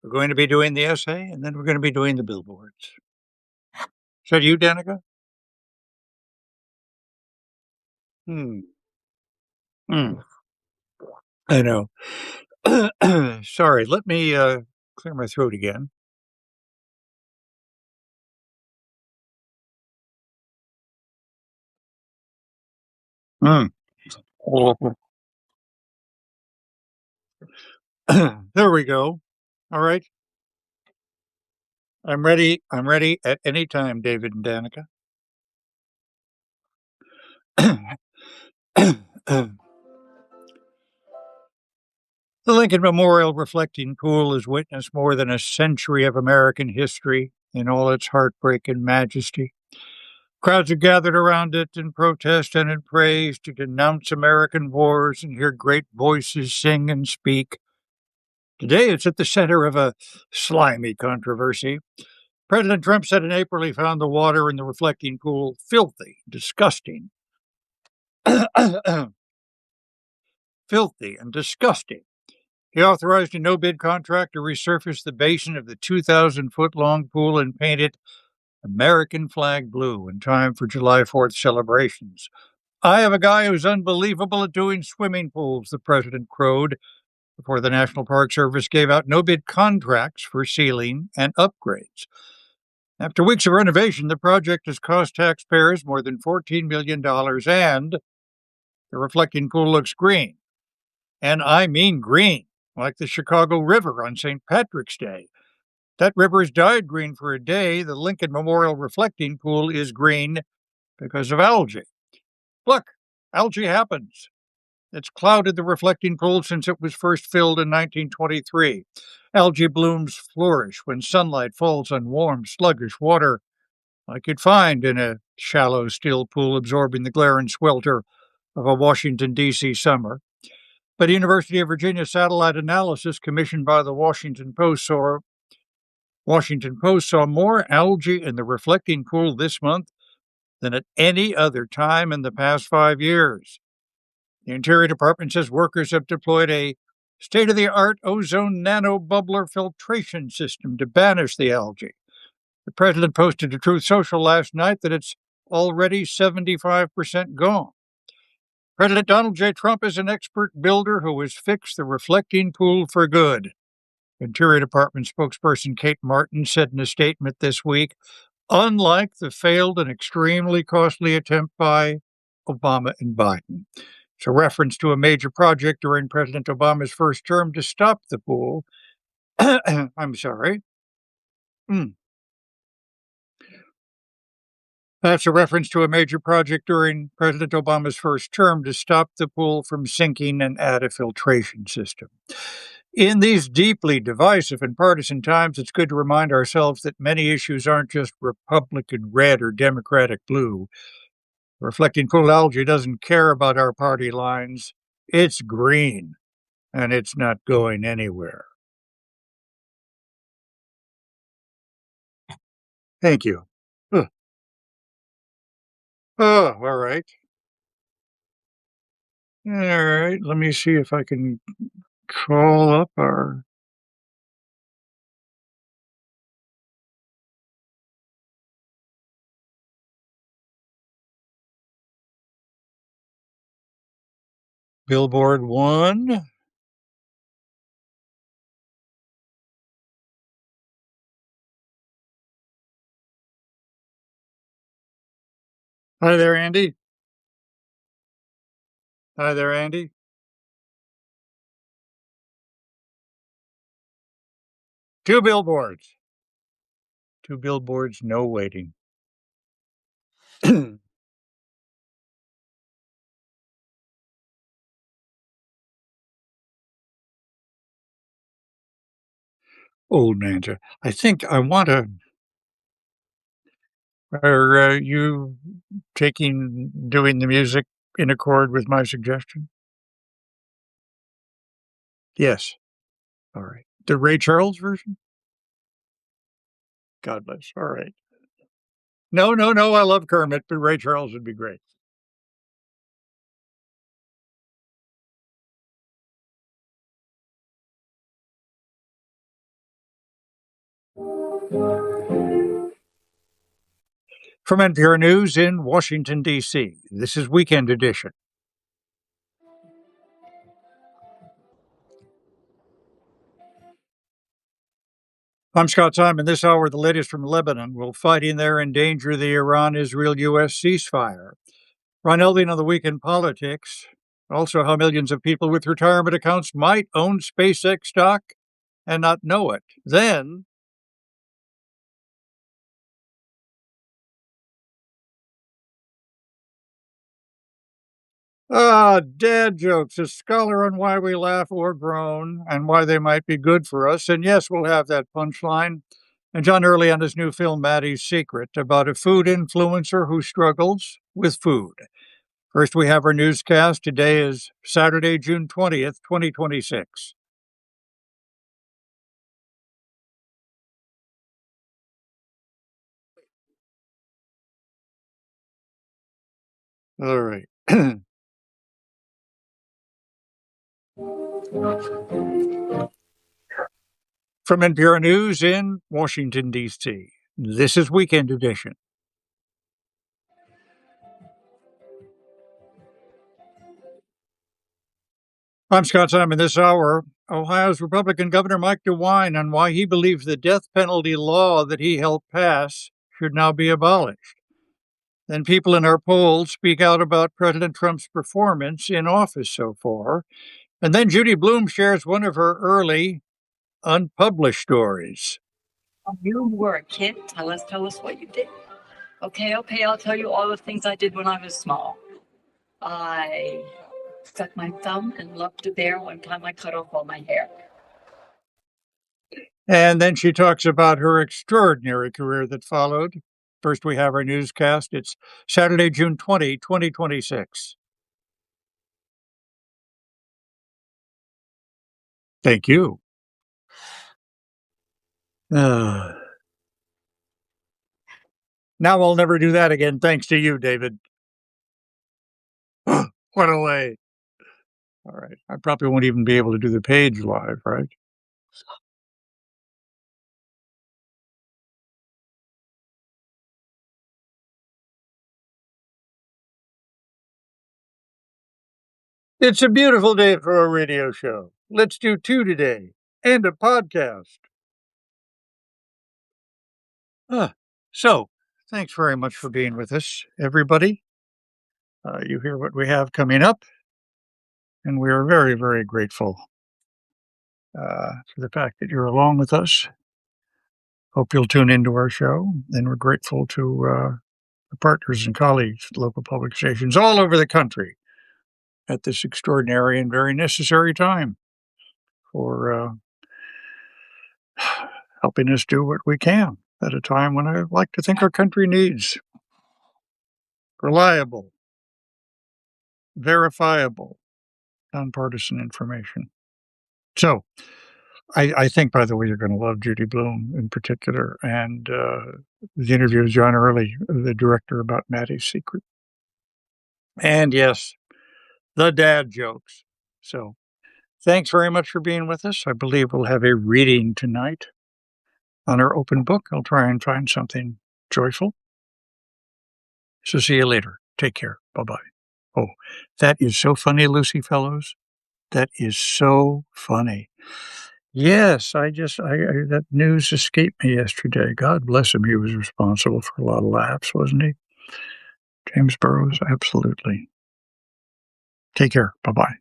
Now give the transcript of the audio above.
We're going to be doing the essay, and then we're going to be doing the billboards. Is that you, Danica? Hmm. Hmm. I know. Sorry, let me clear my throat again. Mm. There we go. All right. I'm ready. I'm ready at any time, David and Danica. The Lincoln Memorial Reflecting Pool has witnessed more than a century of American history in all its heartbreak and majesty. Crowds have gathered around it in protest and in praise to denounce American wars and hear great voices sing and speak. Today, it's at the center of a slimy controversy. President Trump said in April he found the water in the reflecting pool filthy, disgusting. Filthy and disgusting. He authorized a no bid contract to resurface the basin of the 2,000-foot long pool and paint it American flag blue in time for July 4th celebrations. I have a guy who's unbelievable at doing swimming pools, the president crowed before the National Park Service gave out no bid contracts for sealing and upgrades. After weeks of renovation, the project has cost taxpayers more than $14 million, and the reflecting pool looks green. And I mean green, like the Chicago River on St. Patrick's Day. That river has dyed green for a day. The Lincoln Memorial Reflecting Pool is green because of algae. Look, algae happens. It's clouded the reflecting pool since it was first filled in 1923. Algae blooms flourish when sunlight falls on warm, sluggish water, like you'd find in a shallow, still pool absorbing the glare and swelter of a Washington, D.C. summer. But University of Virginia satellite analysis commissioned by the Washington Post saw more algae in the reflecting pool this month than at any other time in the past 5 years. The Interior Department says workers have deployed a state of the art ozone nanobubbler filtration system to banish the algae. The president posted to Truth Social last night that it's already 75% gone. President Donald J. Trump is an expert builder who has fixed the reflecting pool for good. Interior Department spokesperson Kate Martin said in a statement this week, unlike the failed and extremely costly attempt by Obama and Biden. It's a reference to a major project during President Obama's first term to stop the pool. I'm sorry. Mm. That's a reference to a major project during President Obama's first term to stop the pool from sinking and add a filtration system. In these deeply divisive and partisan times, it's good to remind ourselves that many issues aren't just Republican red or Democratic blue. Reflecting pool algae doesn't care about our party lines. It's green, and it's not going anywhere. Thank you. Huh. Oh, all right. All right. Let me see if I can call up our Billboard one. Hi there, Andy. Hi there, Andy. Two billboards. Two billboards, no waiting. Old manager. I think I want to. Are you doing the music in accord with my suggestion? Yes. All right. The Ray Charles version? God bless. All right. No, no, no. I love Kermit, but Ray Charles would be great. From NPR News in Washington, D.C., this is Weekend Edition. I'm Scott Simon. This hour, the latest from Lebanon. Will fighting there endanger the Iran-Israel-U.S. ceasefire? Ron Elving on the Week in Politics. Also, how millions of people with retirement accounts might own SpaceX stock and not know it. Then, dad jokes, a scholar on why we laugh or groan and why they might be good for us. And yes, we'll have that punchline. And John Early on his new film, Maddie's Secret, about a food influencer who struggles with food. First, we have our newscast. Today is Saturday, June 20th, 2026. All right. From NPR News in Washington, D.C., this is Weekend Edition. I'm Scott Simon. This hour, Ohio's Republican Governor Mike DeWine on why he believes the death penalty law that he helped pass should now be abolished. Then people in our polls speak out about President Trump's performance in office so far. And then Judy Bloom shares one of her early unpublished stories. You were a kid. Tell us what you did. Okay, I'll tell you all the things I did when I was small. I stuck my thumb and loved a bear. One time I cut off all my hair. And then she talks about her extraordinary career that followed. First, we have our newscast. It's Saturday, June 20, 2026. Thank you. Now I'll never do that again, thanks to you, David. What a way. All right. I probably won't even be able to do the page live, right? It's a beautiful day for a radio show. Let's do two today and a podcast. So, thanks very much for being with us, everybody. You hear what we have coming up, and we are very, very grateful for the fact that you're along with us. Hope you'll tune into our show, and we're grateful to the partners and colleagues at local public stations all over the country at this extraordinary and very necessary time for helping us do what we can at a time when I like to think our country needs reliable, verifiable, nonpartisan information. So, I think, by the way, you're going to love Judy Bloom in particular, and the interview with John Early, the director, about Maddie's Secret. And yes, the dad jokes. So, thanks very much for being with us. I believe we'll have a reading tonight on our open book. I'll try and find something joyful. So, see you later. Take care. Bye-bye. Oh, that is so funny, Lucy Fellows. That is so funny. Yes, that news escaped me yesterday. God bless him. He was responsible for a lot of laughs, wasn't he? James Burrows, absolutely. Take care. Bye-bye.